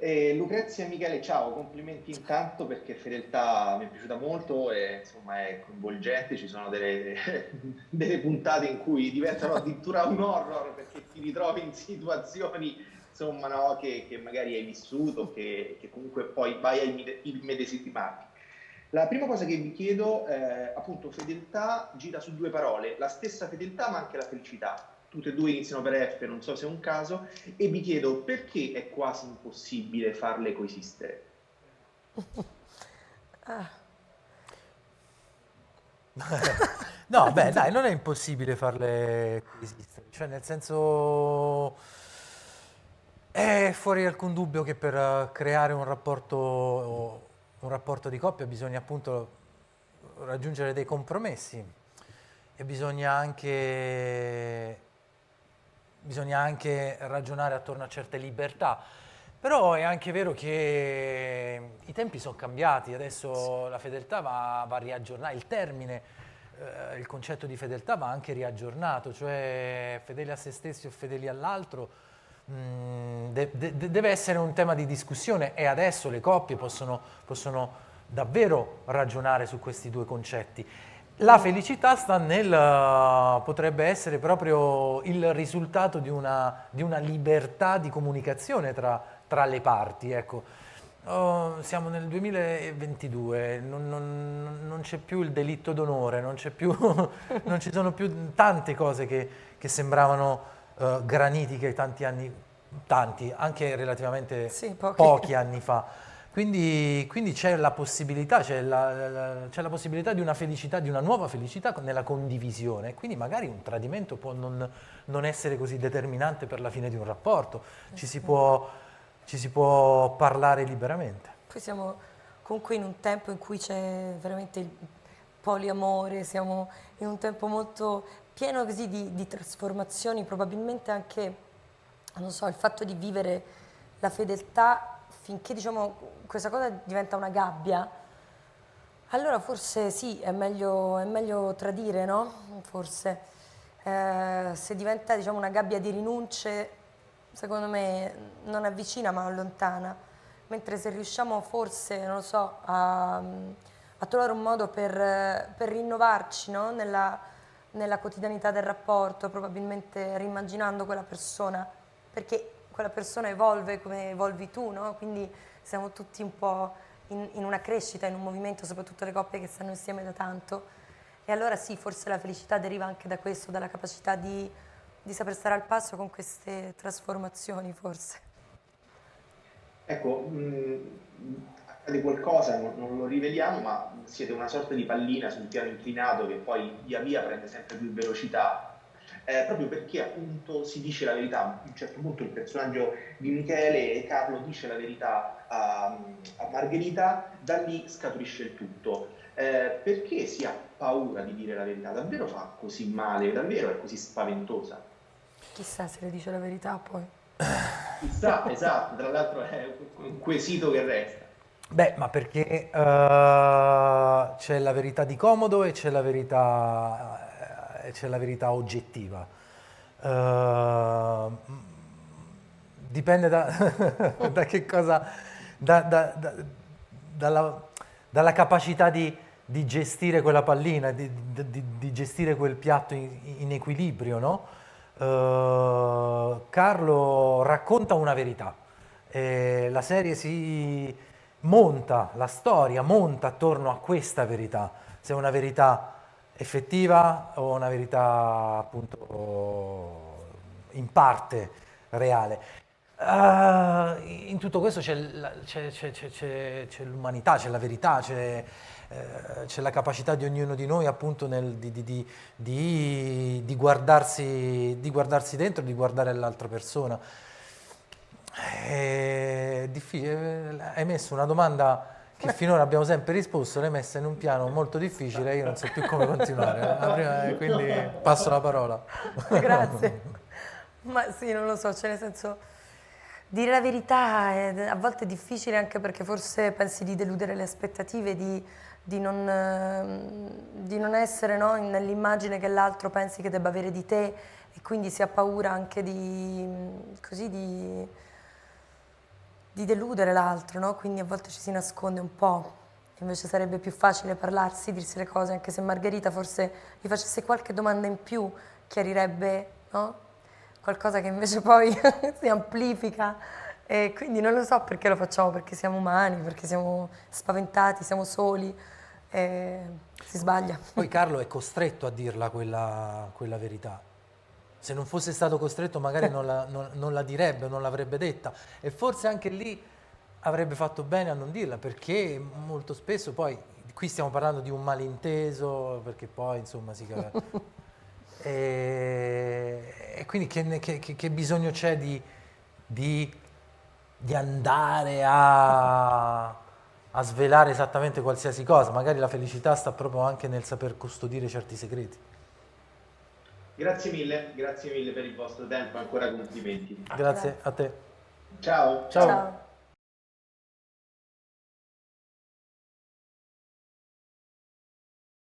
Lucrezia e Michele, ciao, complimenti intanto perché Fedeltà mi è piaciuta molto e insomma è coinvolgente, ci sono delle puntate in cui diventano addirittura un horror perché ti ritrovi in situazioni insomma, no, che magari hai vissuto, che comunque poi vai a immedesimarti. La prima cosa che vi chiedo, appunto, fedeltà gira su due parole, la stessa fedeltà ma anche la felicità. Tutte e due iniziano per F, non so se è un caso, e vi chiedo perché è quasi impossibile farle coesistere. No, beh, dai, non è impossibile farle coesistere, cioè nel senso è fuori alcun dubbio che per creare un rapporto di coppia bisogna appunto raggiungere dei compromessi e bisogna anche ragionare attorno a certe libertà. Però è anche vero che i tempi sono cambiati, adesso la fedeltà va riaggiornata, il concetto di fedeltà va anche riaggiornato, cioè fedeli a se stessi o fedeli all'altro deve essere un tema di discussione e adesso le coppie possono davvero ragionare su questi due concetti. La felicità sta potrebbe essere proprio il risultato di una libertà di comunicazione tra le parti, ecco. Oh, siamo nel 2022, non c'è più il delitto d'onore, non ci sono più tante cose che sembravano granitiche tanti, anche relativamente Sì, pochi. pochi anni fa. Quindi c'è la possibilità, c'è la possibilità di una felicità, di una nuova felicità nella condivisione. Quindi magari un tradimento può non essere così determinante per la fine di un rapporto. Ci si Sì. può, ci si può parlare liberamente. Poi siamo comunque in un tempo in cui c'è veramente il poliamore, siamo in un tempo molto pieno così di trasformazioni, probabilmente anche, non so, il fatto di vivere la fedeltà finché diciamo questa cosa diventa una gabbia, allora forse sì, è meglio tradire, no? Forse. Se diventa diciamo una gabbia di rinunce, secondo me non avvicina ma allontana. Mentre se riusciamo forse, non lo so, a trovare un modo per rinnovarci, no? Nella quotidianità del rapporto, probabilmente rimmaginando quella persona, perché quella persona evolve come evolvi tu, no? Quindi siamo tutti un po' in una crescita, in un movimento, soprattutto le coppie che stanno insieme da tanto. E allora sì, forse la felicità deriva anche da questo, dalla capacità di saper stare al passo con queste trasformazioni, forse. Ecco, accade qualcosa, non lo riveliamo, ma siete una sorta di pallina sul piano inclinato che poi via via prende sempre più velocità, proprio perché appunto si dice la verità. A un certo punto il personaggio di Michele e Carlo dice la verità a Margherita, da lì scaturisce il tutto. Perché si ha paura di dire la verità? Davvero fa così male? Davvero è così spaventosa? Chissà se le dice la verità poi. Chissà, esatto, tra l'altro è un quesito che resta. Beh, ma perché c'è la verità di comodo e c'è la verità oggettiva. Eh, dipende da che cosa, da- da- da- dalla, dalla capacità di gestire quella pallina, di gestire quel piatto in equilibrio, no? Carlo racconta una verità. La serie la storia monta attorno a questa verità, se è una verità effettiva o una verità appunto in parte reale. In tutto questo c'è l'umanità, c'è la verità, c'è la capacità di ognuno di noi appunto di guardarsi dentro, di guardare l'altra persona. È difficile, hai messo una domanda che finora abbiamo sempre risposto, l'hai messa in un piano molto difficile, io non so più come continuare. Quindi passo la parola. Grazie. Ma sì, non lo so, cioè nel senso, dire la verità a volte è difficile anche perché forse pensi di deludere le aspettative, di non essere no, nell'immagine che l'altro pensi che debba avere di te e quindi si ha paura anche così, di di deludere l'altro, no? Quindi a volte ci si nasconde un po'. Invece sarebbe più facile parlarsi, dirsi le cose, anche se Margherita forse gli facesse qualche domanda in più, chiarirebbe, no? Qualcosa che invece poi si amplifica. E quindi non lo so perché lo facciamo, perché siamo umani, perché siamo spaventati, siamo soli, e si sbaglia. Poi Carlo è costretto a dirla quella verità. Se non fosse stato costretto magari non la direbbe, non l'avrebbe detta, e forse anche lì avrebbe fatto bene a non dirla, perché molto spesso poi, qui stiamo parlando di un malinteso, perché poi insomma si capisce. E quindi che bisogno c'è di andare a svelare esattamente qualsiasi cosa? Magari la felicità sta proprio anche nel saper custodire certi segreti. Grazie mille per il vostro tempo, ancora complimenti. Grazie a te. Ciao. Ciao. Ciao.